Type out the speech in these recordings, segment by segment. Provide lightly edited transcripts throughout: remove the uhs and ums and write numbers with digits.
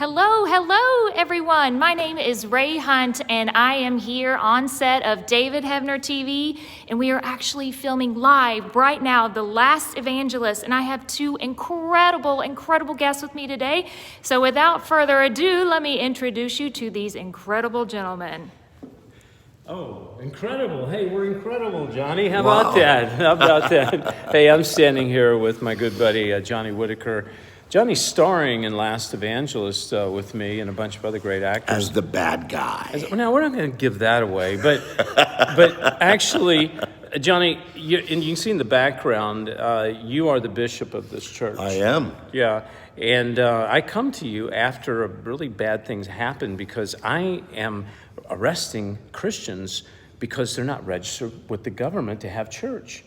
Hello, everyone. My name is Ray Hunt, and I am here on set of David Heavner TV, and we are actually filming live right now, The Last Evangelist, and I have two incredible guests with me today. So without further ado, let me introduce you to these incredible gentlemen. Oh, incredible. Hey, we're incredible, Johnny. How about that? Hey, I'm standing here with my good buddy, Johnny Whitaker. Johnny's starring in Last Evangelist with me and a bunch of other great actors. As the bad guy. Now, we're not going to give that away, but actually, Johnny, you can see in the background, you are the bishop of this church. I am. Yeah, and I come to you after really bad things happen because I am arresting Christians because they're not registered with the government to have church.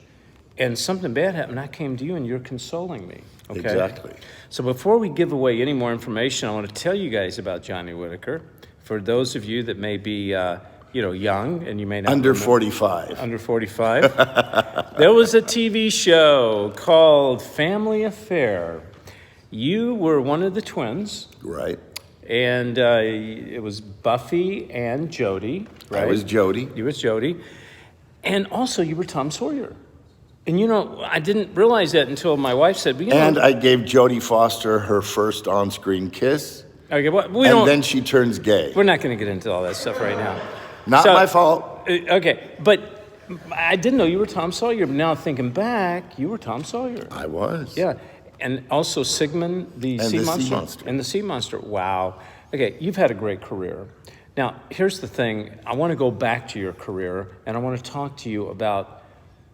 And something bad happened, I came to you and you're consoling me. Okay? Exactly. So before we give away any more information, I want to tell you guys about Johnny Whitaker. For those of you that may be, young and you may not Under remember, 45. Under 45. There was a TV show called Family Affair. You were one of the twins. Right. And it was Buffy and Jody, right? I was Jody. You was Jody. And also you were Tom Sawyer. And I didn't realize that until my wife said, And I gave Jodie Foster her first on-screen kiss. Okay, then she turns gay. We're not going to get into all that stuff right now. Not my fault. Okay, but I didn't know you were Tom Sawyer. But now thinking back, you were Tom Sawyer. I was. Yeah, and also Sigmund, the sea monster. And the sea monster. Wow. Okay, you've had a great career. Now, here's the thing. I want to go back to your career, and I want to talk to you about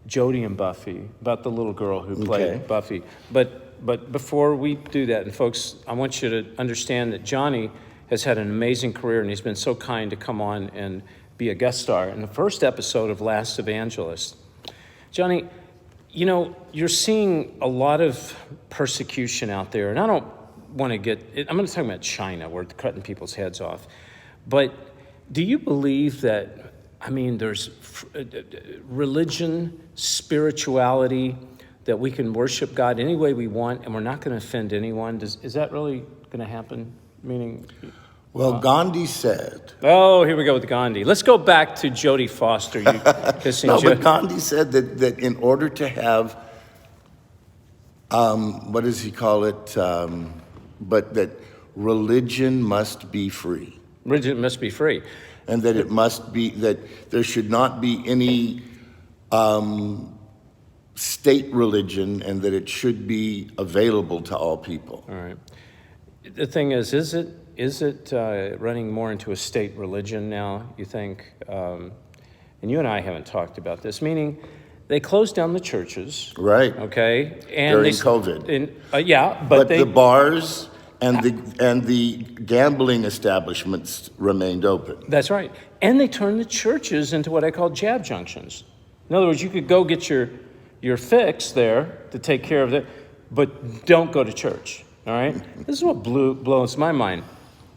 Jody and Buffy, about the little girl who played Buffy. But before we do that, and folks, I want you to understand that Johnny has had an amazing career, and he's been so kind to come on and be a guest star in the first episode of Last Evangelist. Johnny, you're seeing a lot of persecution out there, and I don't want to I'm going to talk about China, where they're cutting people's heads off. But do you believe that, there's religion, spirituality, that we can worship God any way we want, and we're not going to offend anyone? Is that really going to happen? Well, Gandhi said... Oh, here we go with Gandhi. Let's go back to Jodie Foster. But Gandhi said that in order to have, what does he call it? But that religion must be free. Religion must be free. And that it must be, that there should not be any state religion, and that it should be available to all people. All right. The thing is it running more into a state religion now, you think? And you and I haven't talked about this, meaning they closed down the churches. Right. Okay. And during COVID. But the bars and the gambling establishments remained open. That's right. And they turned the churches into what I call jab junctions. In other words, you could go get your fix there to take care of it, but don't go to church. All right? This is what blows my mind.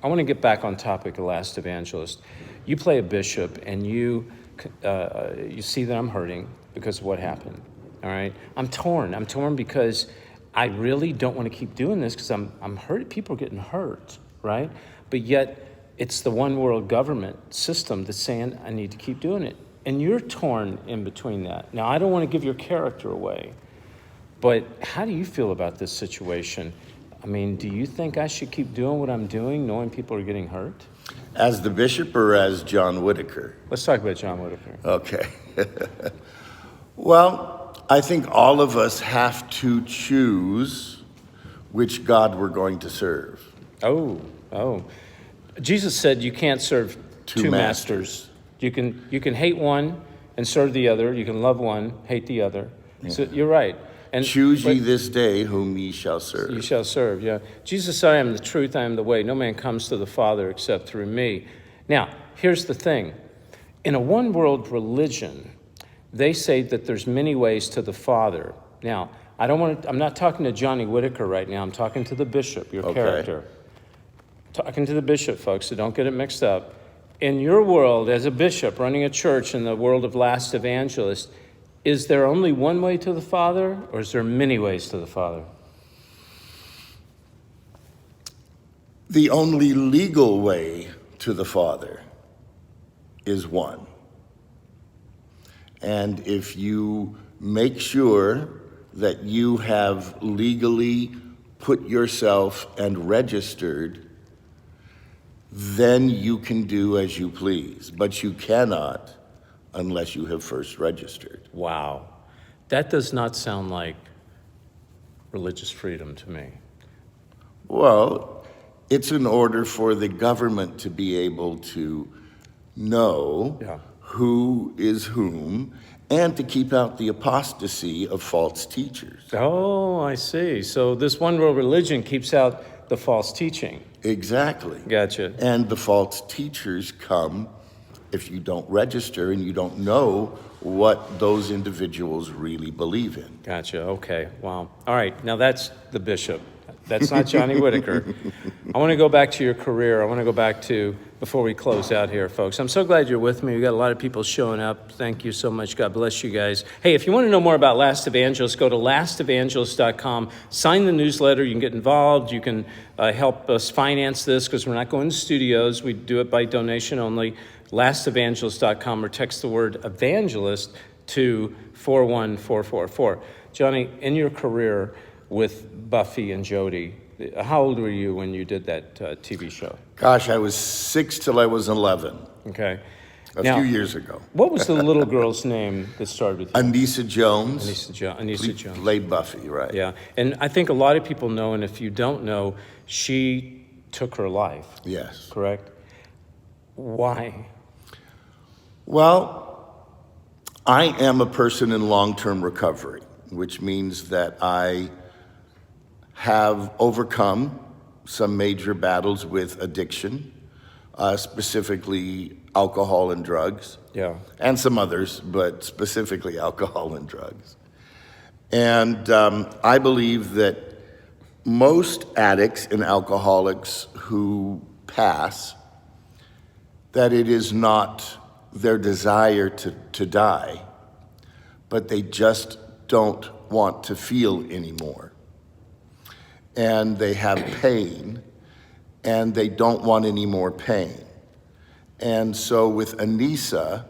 I want to get back on topic of Last Evangelist. You play a bishop, and you see that I'm hurting because of what happened. All right? I'm torn. I'm torn because I really don't want to keep doing this because I'm hurt. People are getting hurt, right? But yet it's the one world government system that's saying I need to keep doing it. And you're torn in between that. Now, I don't want to give your character away, but how do you feel about this situation? Do you think I should keep doing what I'm doing, knowing people are getting hurt? As the bishop or as John Whitaker? Let's talk about John Whitaker. Okay. Well, I think all of us have to choose which God we're going to serve. Oh. Jesus said you can't serve two masters. You can hate one and serve the other. You can love one, hate the other. Yeah. So you're right. And choose ye this day whom ye shall serve. You shall serve, yeah. Jesus said, I am the truth, I am the way. No man comes to the Father except through me. Now, here's the thing. In a one-world religion, they say that there's many ways to the Father. Now, I'm not talking to Johnny Whitaker right now. I'm talking to the bishop, your character. Talking to the bishop, folks, so don't get it mixed up. In your world, as a bishop running a church in the world of Last Evangelist, is there only one way to the Father, or is there many ways to the Father? The only legal way to the Father is one. And if you make sure that you have legally put yourself and registered, then you can do as you please. But you cannot unless you have first registered. Wow. That does not sound like religious freedom to me. Well, it's in order for the government to be able to know who is whom and to keep out the apostasy of false teachers. Oh, I see. So this one world religion keeps out the false teaching. Exactly. Gotcha. And the false teachers come if you don't register and you don't know what those individuals really believe in. Gotcha. Okay. Wow. All right. Now that's the bishop. That's not Johnny Whitaker. I want to go back to your career. I want to go back to, before we close out here, folks. I'm so glad you're with me. We've got a lot of people showing up. Thank you so much. God bless you guys. Hey, if you want to know more about Last Evangelist, go to lastevangelist.com. Sign the newsletter. You can get involved. You can help us finance this because we're not going to studios. We do it by donation only. Lastevangelist.com, or text the word evangelist to 41444. Johnny, in your career with Buffy and Jody, how old were you when you did that TV show? Gosh, I was 6 till I was 11. Okay. A few years ago. What was the little girl's name that started with you? Anissa Jones. Anissa Jones. Played Buffy, right? Yeah. And I think a lot of people know, and if you don't know, she took her life. Yes. Correct? Why? Well, I am a person in long-term recovery, which means that I have overcome some major battles with addiction, specifically alcohol and drugs. Yeah. And some others, but specifically alcohol and drugs. And I believe that most addicts and alcoholics who pass, that it is not their desire to die, but they just don't want to feel anymore. And they have pain, and they don't want any more pain. And so with Anissa,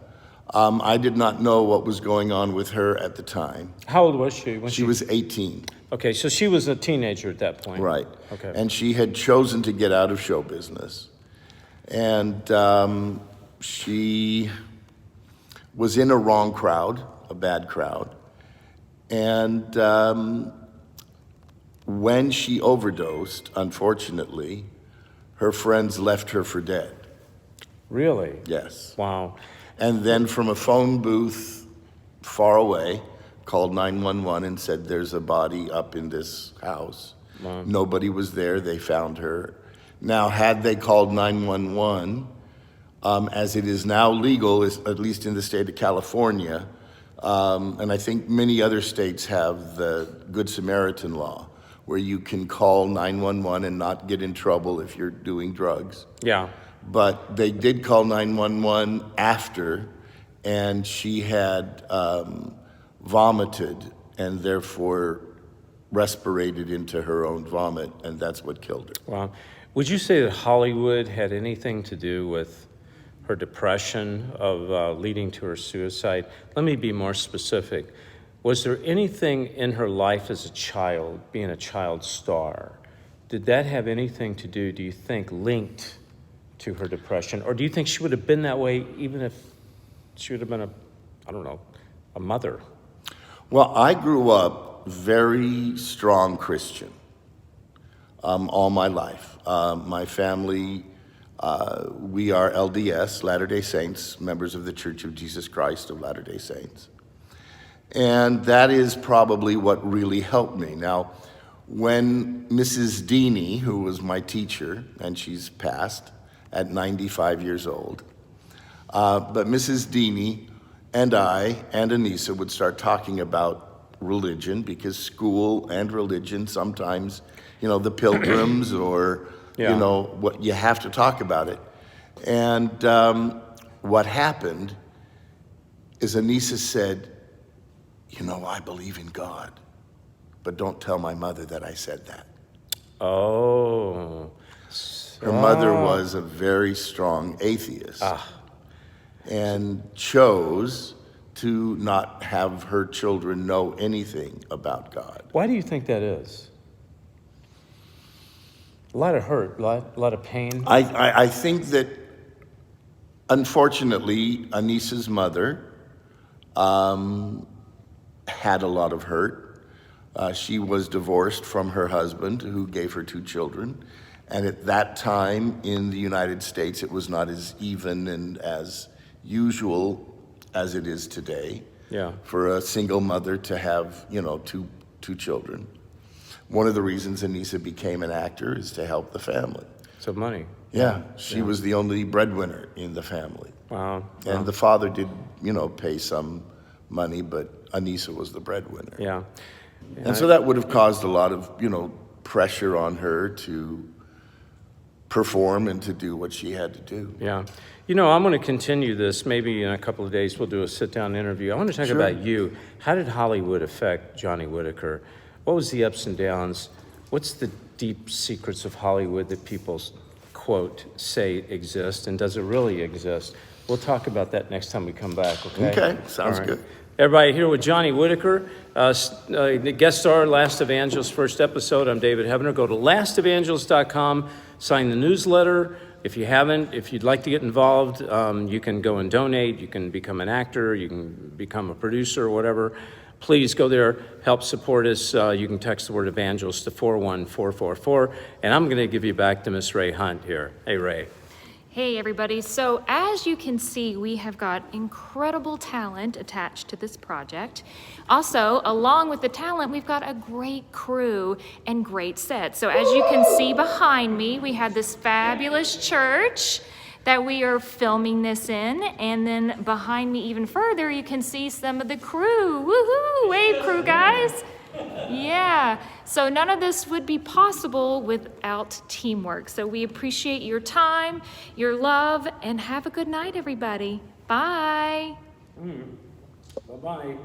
I did not know what was going on with her at the time. How old was she? She was 18. Okay, so she was a teenager at that point. Right. Okay. And she had chosen to get out of show business. And she was in a wrong crowd, a bad crowd. And when she overdosed, unfortunately, her friends left her for dead. Really? Yes. Wow. And then from a phone booth far away, called 911 and said, there's a body up in this house. Wow. Nobody was there. They found her. Now, had they called 911, as it is now legal, at least in the state of California, and I think many other states have the Good Samaritan law, where you can call 911 and not get in trouble if you're doing drugs. Yeah. But they did call 911 after, and she had vomited and therefore respirated into her own vomit, and that's what killed her. Wow. Would you say that Hollywood had anything to do with her depression of leading to her suicide? Let me be more specific. Was there anything in her life as a child, being a child star, did that have anything to do you think, linked to her depression? Or do you think she would have been that way even if she would have been a mother? Well, I grew up very strong Christian all my life. My family, we are LDS, Latter-day Saints, members of the Church of Jesus Christ of Latter-day Saints. And that is probably what really helped me. Now, when Mrs. Deeney, who was my teacher, and she's passed at 95 years old, but Mrs. Deeney and I and Anissa would start talking about religion, because school and religion sometimes, the pilgrims or, what you have to talk about it. And what happened is Anissa said, I believe in God, but don't tell my mother that I said that. Oh. Her mother was a very strong atheist and chose to not have her children know anything about God. Why do you think that is? A lot of hurt, a lot of pain. I think that, unfortunately, Anissa's mother had a lot of hurt. She was divorced from her husband, who gave her 2 children. And at that time in the United States, it was not as even and as usual as it is today for a single mother to have, two children. One of the reasons Anissa became an actor is to help the family. So money. Yeah, she was the only breadwinner in the family. Wow. And the father did, pay some money, but Anissa was the breadwinner. Yeah. And so that would have caused a lot of, pressure on her to perform and to do what she had to do. Yeah. I'm going to continue this. Maybe in a couple of days we'll do a sit-down interview. I want to talk about you. How did Hollywood affect Johnny Whitaker? What was the ups and downs? What's the deep secrets of Hollywood that people, quote, say exist, and does it really exist? We'll talk about that next time we come back, okay? Okay, sounds good. Everybody here with Johnny Whitaker, the guest star, Last Evangelist, first episode. I'm David Heavener. Go to lastevangelist.com, sign the newsletter. If you haven't, if you'd like to get involved, you can go and donate. You can become an actor. You can become a producer or whatever. Please go there, help support us. You can text the word evangelist to 41444. And I'm going to give you back to Miss Ray Hunt here. Hey, Ray. Hey everybody, so as you can see, we have got incredible talent attached to this project. Also, along with the talent, we've got a great crew and great set. So as you can see behind me, we have this fabulous church that we are filming this in, and then behind me even further, you can see some of the crew. Woohoo! Wave crew, guys! Yeah, so none of this would be possible without teamwork. So we appreciate your time, your love, and have a good night, everybody. Bye. Bye-bye.